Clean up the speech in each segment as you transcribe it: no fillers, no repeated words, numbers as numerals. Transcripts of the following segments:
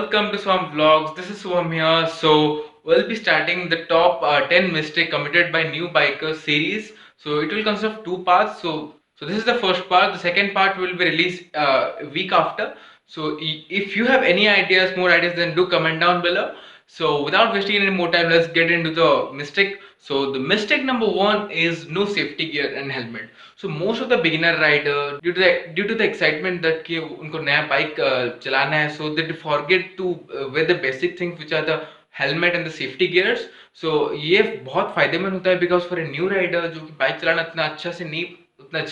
welcome to Swam Vlogs. This is Swam here. So we'll be starting the top 10 mistakes committed by new bikers series. So it will consist of two parts. So this is the first part. The second part will be released a week after. So if you have any ideas, more ideas, then do comment down below. So without wasting any more time, let's get into the mistake. So the mistake number one is no safety gear and helmet. So most of the beginner rider, due to the excitement that कि उनको नया bike चलाना है, so they forget to wear the basic things which are the helmet and the safety gears. So ये बहुत फायदेमंद होता है because for a new rider जो कि बाइक चलाना उतना अच्छे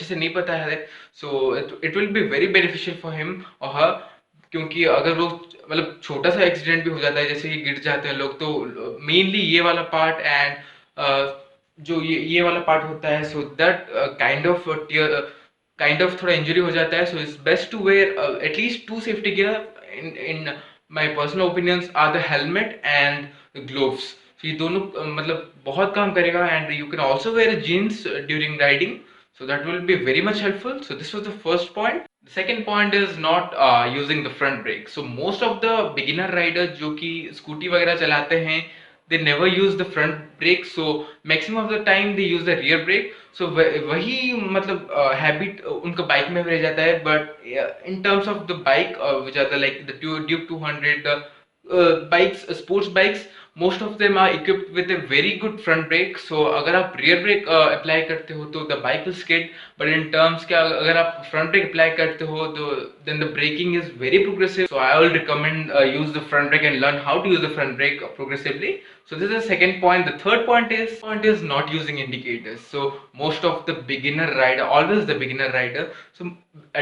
से नहीं पता है, so it will be very beneficial for him or her. क्योंकि अगर वो मतलब छोटा सा एक्सीडेंट भी हो जाता है, जैसे कि गिर जाते हैं लोग, तो मेनली ये वाला पार्ट एंड जो ये वाला पार्ट होता है, सो दैट काइंड ऑफ थोड़ा इंजरी हो जाता है. So it's best to wear at least two safety gear. In my personal opinions are the helmet and the gloves. तो ये दोनों मतलब बहुत काम करेगा. And you can also wear jeans during riding, so that will be very much helpful. So this was the first point. The second point is not using the front brake. So most of the beginner riders जो कि scooty वगैरह चलाते हैं, they never use the front brake. So maximum of the time they use the rear brake. So वही मतलब habit उनका bike में रह जाता है. But in terms of the bike which are the like the Duke 200, the bikes, sports bikes, most of them are equipped with a very good front brake. So अगर आप rear brake apply करते हो तो the bike will skid. But in terms के अगर आप front brake apply करते हो तो then the braking is very progressive. So I will recommend use the front brake and learn how to use the front brake progressively. So this is the second point. The third point is not using indicators. So most of the beginner rider, always the beginner rider, so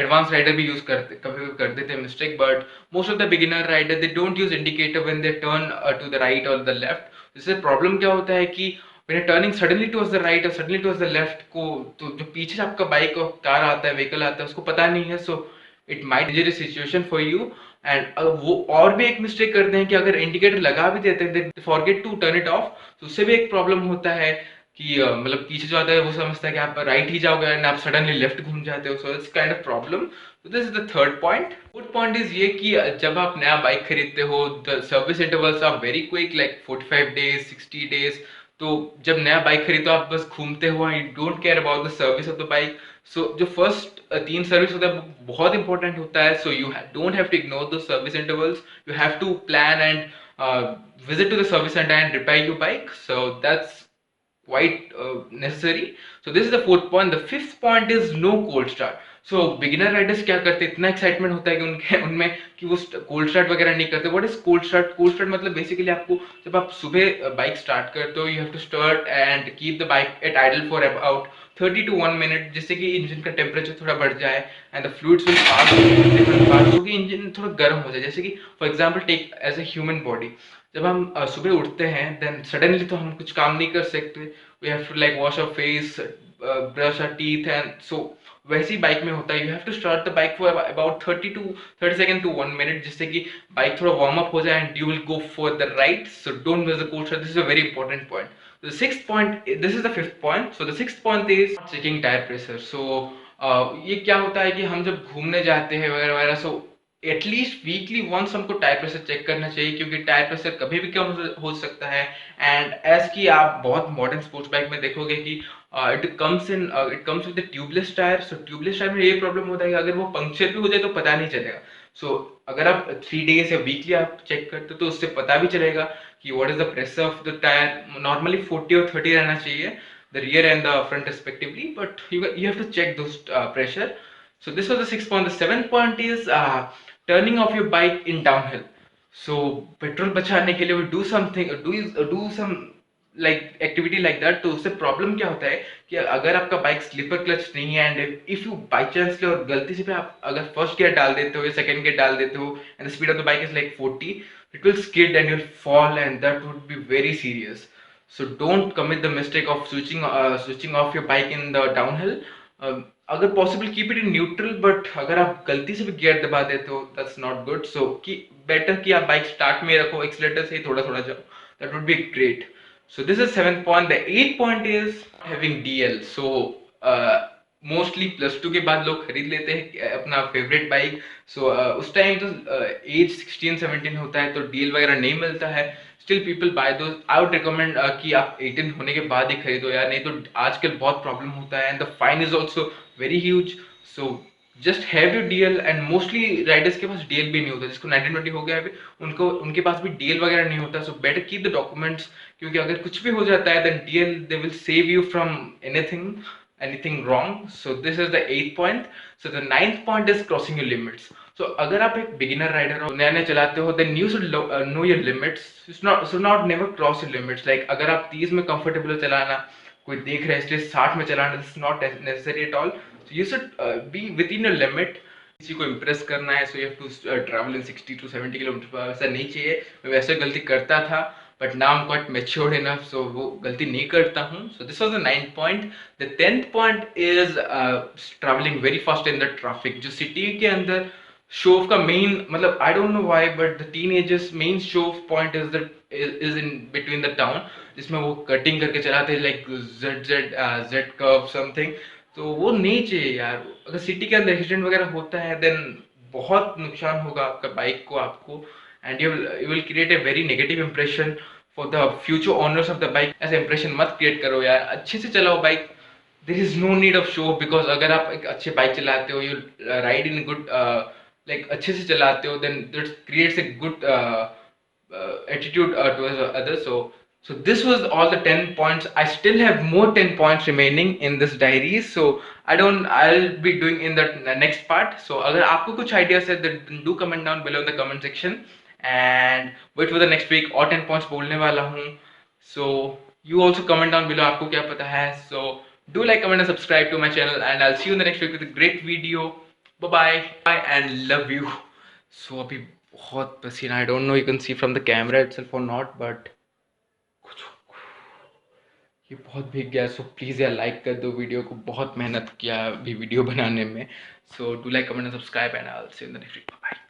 advanced rider भी use करते कभी कर देते हैं mistake, but most of the beginner rider they don't use indicator when they turn to the right or the left. इससे problem क्या होता है कि when you're turning suddenly towards the right or suddenly towards the left को, तो जो पीछे से आपका बाइक और कार आता है, व्हीकल आता है, उसको पता नहीं है. So it might dangerous situation for you. And वो और भी एक मिस्टेक करते हैं कि अगर इंडिकेटर लगा भी देते हैं, they forget to turn it off. तो उससे भी एक प्रॉब्लम होता है कि मतलब पीछे जो आता है वो समझता है कि आप राइट ही जाओगे एंड आप सडनली लेफ्ट घूम जाते हो. So it's kind of problem. So this is the third point. Fourth point is ये कि जब आप नया बाइक खरीदते हो, the service intervals are very quick, like 45 days, 60 days. तो जब नया बाइक खरीदो आप बस घूमते हो, you don't care about the service of the bike. So जो first 3 सर्विस होता है वो बहुत इंपॉर्टेंट होता है. So you don't have to ignore the service intervals. You have to plan and visit to the service center and repair your bike. So that's quite necessary. So this is the fourth point. The fifth point is no cold start. So beginner Riders क्या करते हैं, इतना excitement होता है कि उनके उनमें कि वो कोल्ड स्टार्ट वगैरह नहीं करते. What is cold start? Cold start मतलब बेसिकली आपको जब आप सुबह बाइक स्टार्ट करते हो, you have to start and keep the bike at idle for about 30 to 1 minute, जिससे कि इंजन का टेम्परेचर थोड़ा बढ़ जाए and the fluids will pass different parts, so कि इंजन थोड़ा गर्म हो जाए. जैसे कि for example take as a human body, जब हम सुबह उठते हैं देन सडनली तो हम कुछ काम नहीं कर सकते. We have to like wash our face, brush our teeth and so वैसी बाइक में होता है. You have to start the bike for about 30 second to 1 minute, जिससे कि बाइक थोड़ा वार्म अप हो जाए and you will go for the ride. So don't miss the cold start. This is a very important point. The sixth point, this is the fifth point. So the sixth point is checking tire pressure. So ये क्या होता है कि हम जब घूमने जाते हैं वगैरह वगैरह, सो एटलीस्ट वीकली वंस हमको टायर प्रेशर चेक करना चाहिए, क्योंकि टायर प्रेशर कभी भी कम हो सकता है. एंड एज की आप बहुत मॉडर्न स्पोर्ट्स बाइक में देखोगे कि it comes with tubeless tyre. So tubeless tyre में ये प्रॉब्लम होता है कि अगर वो पंक्चर भी हो जाए तो पता नहीं चलेगा. सो अगर आप 3 डेज या वीकली आप चेक करते हो तो उससे पता भी चलेगा कि what is the pressure of the tyre. Normally 40 और 30 रहना चाहिए, the rear and the front respectively, but you have to check those pressure. So this was the sixth point. The seventh point is turning off your bike in downhill. So petrol बचाने के लिए we do something, do some like activity like that. तो उससे problem क्या होता है कि अगर आपका बाइक स्लीपर क्लच नहीं है and if you by chance और गलती से भी आप अगर फर्स्ट गियर डाल देते हो या सेकंड गियर डाल देते हो and the speed of the bike is like 40, it will skid and you'll fall and that would be very serious. So don't commit the mistake of switching off your bike in the downhill. अगर possible keep it in neutral, but अगर आप गलती से भी gear दबा देते हो that's not good. So better कि आप बाइक स्टार्ट में रखो, एक्सीलेटर से ही थोड़ा थोड़ा जाओ, that would be great. So this is 7th point. The 8th point is having DL. So mostly +2 के बाद लोग खरीद लेते हैं अपना फेवरेट बाइक। सो उस टाइम तो एज 16-17 होता है, तो डील वगैरह नहीं मिलता है। स्टिल पीपल बाय दो। आई वुड रिकमेंड कि आप 18 होने के बाद ही खरीदो यार, नहीं तो आजकल बहुत प्रॉब्लम होता है, and the fine is also very huge. So just have your DL, and mostly Riders के पास डीएल भी नहीं होता, जिसको 19-20 हो गया है अभी, उनको उनके पास भी डीएल वगैरह नहीं होता। So better keep the documents, क्योंकि अगर कुछ भी हो जाता है then DL they will save you from anything wrong. So this is the 8th point. So the 9th point is crossing your limits. So अगर आप एक beginner rider हो, नया नया चलाते हो, then you should know your limits. Should not never cross your limits. Like अगर आप 30 में comfortable हो चलाना, कोई देख रहा है इसलिए 60 में चलाना, this is not necessary at all. So you should be within your limit. किसी को impress करना है, so you have to travel in 60 to 70 kilometre पर, ऐसा नहीं चाहिए। मैं वैसे गलती करता था, but now I'm quite matured enough, so वो गलती नहीं करता हूँ। So this was the 9th point. The 10th point is traveling very fast in the traffic. जो city के अंदर शो ऑफ का मेन, मतलब I don't know why, but the teenagers main show off point is in between the town, जिसमें वो cutting करके चलाते हैं like Z curve something। तो वो नहीं चाहिए यार। अगर सिटी के अंदर एक्सीडेंट वगैरह होता है देन बहुत नुकसान होगा आपका बाइक को, आपको, and you will create a very negative impression for the future owners of the bike. ऐसा इंप्रेशन मत क्रिएट करो यार, अच्छे से चलाओ bike. There is no need of show, because अगर आप एक अच्छे बाइक चलाते हो, you ride in good, like अच्छे से चलाते हो, then that creates a good attitude towards others. So this was all the 10 points. I still have more 10 points remaining in this diary, so I'll be doing in the next part. So अगर आपको कुछ ideas है then do comment down below in the comment section, and wait for the next week और 10 points बोलने वाला हूँ। So you also comment down below आपको क्या पता है। So do like, comment and subscribe to my channel, and I'll see you in the next week with a great video. Bye bye and love you. So अभी बहुत पसीना, I don't know you can see from the camera itself और not, but ये बहुत भीग गया। So please यार like कर दो वीडियो को, बहुत मेहनत किया अभी वीडियो बनाने में। So do like, comment and subscribe, and I will see you in the next video. Bye.